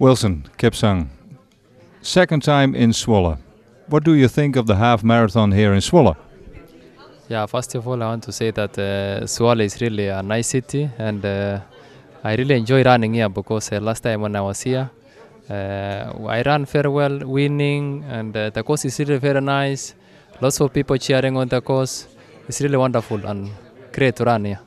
Wilson, Kipsang, second time in Zwolle. What do you think of the half marathon here in Zwolle? Yeah, first of all, I want to say that Zwolle is really a nice city, and I really enjoy running here because last time when I was here, I ran very well, winning, and the course is really very nice. Lots of people cheering on the course. It's really wonderful and great to run here.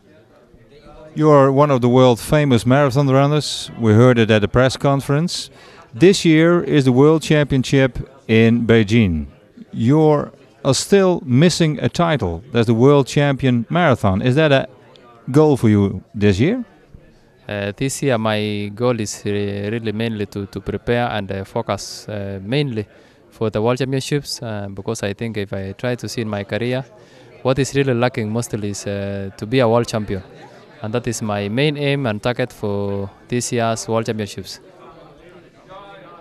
You are one of the world famous marathon runners. We heard it at the press conference. This year is the World Championship in Beijing. You're still missing a title. That's the World Champion Marathon. Is that a goal for you this year? This year my goal is really mainly to prepare and focus mainly for the World Championships because I think if I try to see in my career, what is really lacking mostly is to be a world champion. And that is my main aim and target for this year's World Championships.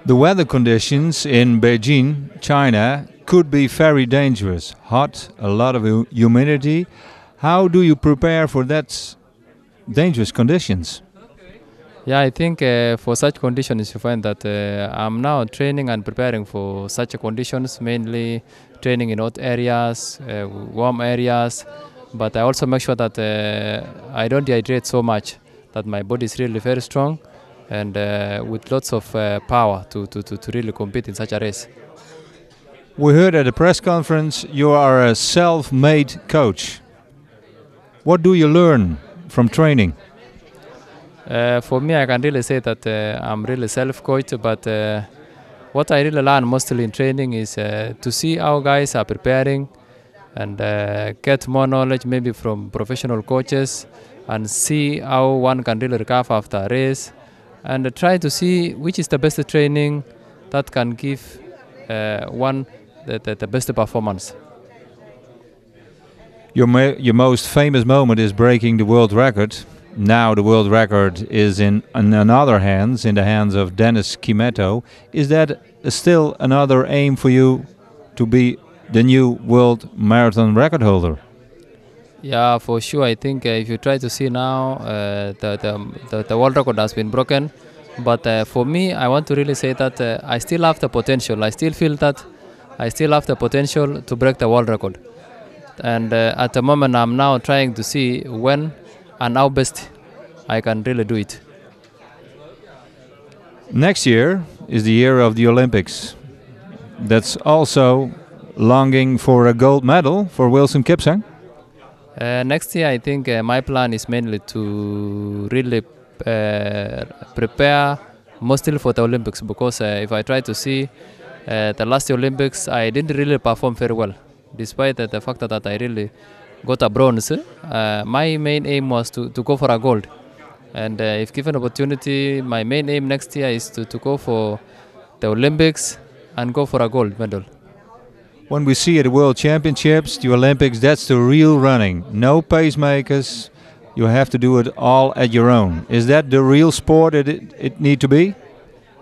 The weather conditions in Beijing, China, could be very dangerous. Hot, a lot of humidity. How do you prepare for that dangerous conditions? Yeah, I think for such conditions you find that I'm now training and preparing for such conditions, mainly training in hot areas, warm areas, but I also make sure that I don't dehydrate so much, that my body is really very strong and with lots of power to really compete in such a race. We heard at the press conference you are a self-made coach. What do you learn from training? For me, I can really say that I'm really self-coached, but what I really learn mostly in training is to see how guys are preparing and get more knowledge maybe from professional coaches and see how one can really recover after a race and try to see which is the best training that can give one the best performance. Your most famous moment is breaking the world record. Now the world record is in another hands, in the hands of Dennis Kimetto. Is that still another aim for you to be the new world marathon record holder? Yeah, for sure. I think if you try to see now, the world record has been broken. But for me, I want to really say that I still have the potential. I still feel that I still have the potential to break the world record. And at the moment, I'm now trying to see when and how best I can really do it. Next year is the year of the Olympics. That's also longing for a gold medal for Wilson Kipsang. Next year, I think my plan is mainly to really prepare mostly for the Olympics because if I try to see the last Olympics, I didn't really perform very well, despite the fact that I really got a bronze. My main aim was to go for a gold. And if given opportunity, my main aim next year is to go for the Olympics and go for a gold medal. When we see at the World Championships, the Olympics, that's the real running. No pacemakers. You have to do it all at your own. Is that the real sport it need to be?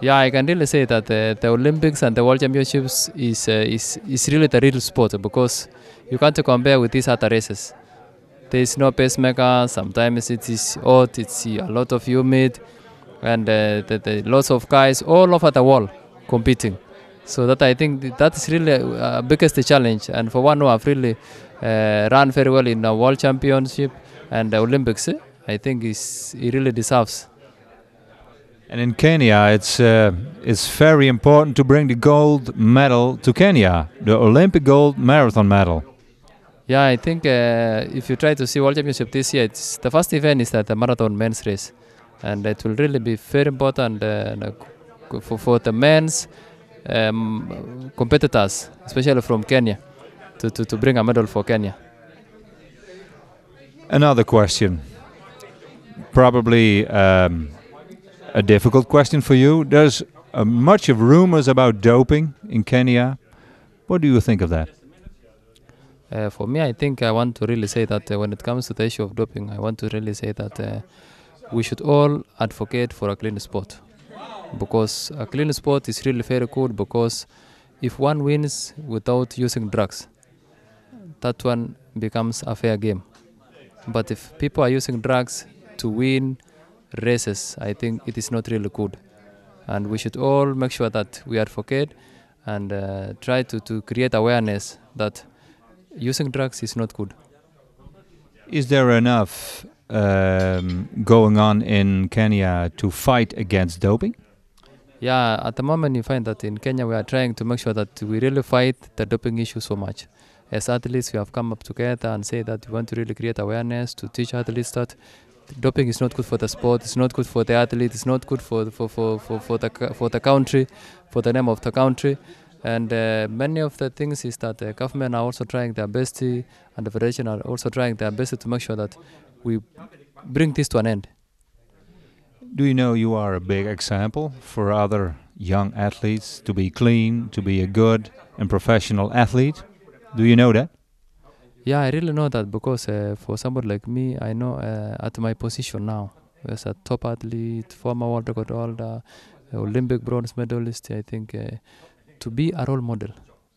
Yeah, I can really say that the Olympics and the World Championships is really the real sport because you can't compare with these other races. There is no pacemaker. Sometimes it is hot. It's a lot of humid, and lots of guys all over the world competing. So that I think that is really biggest challenge. And for one who have really run very well in the World Championship and the Olympics, I think he really deserves. And in Kenya, it's very important to bring the gold medal to Kenya, the Olympic gold marathon medal. Yeah, I think if you try to see World Championship this year, the first event is the marathon men's race, and it will really be very important for the men's competitors, especially from Kenya, to bring a medal for Kenya. Another question, probably a difficult question for you. There's much of rumors about doping in Kenya. What do you think of that? For me, I think I want to really say that when it comes to the issue of doping, I want to really say that we should all advocate for a clean sport. Because a clean sport is really very good because if one wins without using drugs, that one becomes a fair game. But if people are using drugs to win races, I think it is not really good. And we should all make sure that we advocate and try to create awareness that using drugs is not good. Is there enough going on in Kenya to fight against doping? Yeah, at the moment you find that in Kenya we are trying to make sure that we really fight the doping issue so much. As athletes, we have come up together and say that we want to really create awareness to teach athletes that doping is not good for the sport, it's not good for the athlete, it's not good for the country, for the name of the country. And many of the things is that the government are also trying their best, and the federation are also trying their best to make sure that we bring this to an end. Do you know you are a big example for other young athletes to be clean, to be a good and professional athlete? Do you know that? Yeah, I really know that because for somebody like me, I know at my position now as a top athlete, former world record holder, Olympic bronze medalist, I think to be a role model,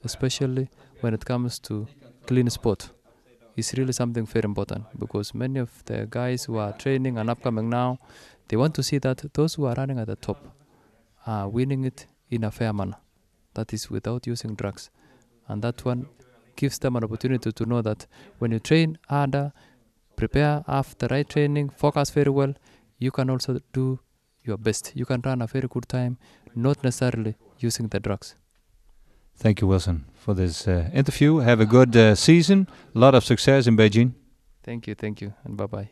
especially when it comes to clean sport, is really something very important, because many of the guys who are training and upcoming now, they want to see that those who are running at the top are winning it in a fair manner, that is without using drugs. And that one gives them an opportunity to know that when you train harder, prepare after the right training, focus very well, you can also do your best. You can run a very good time, not necessarily using the drugs. Thank you, Wilson, for this interview. Have a good season. A lot of success in Beijing. Thank you, and bye-bye.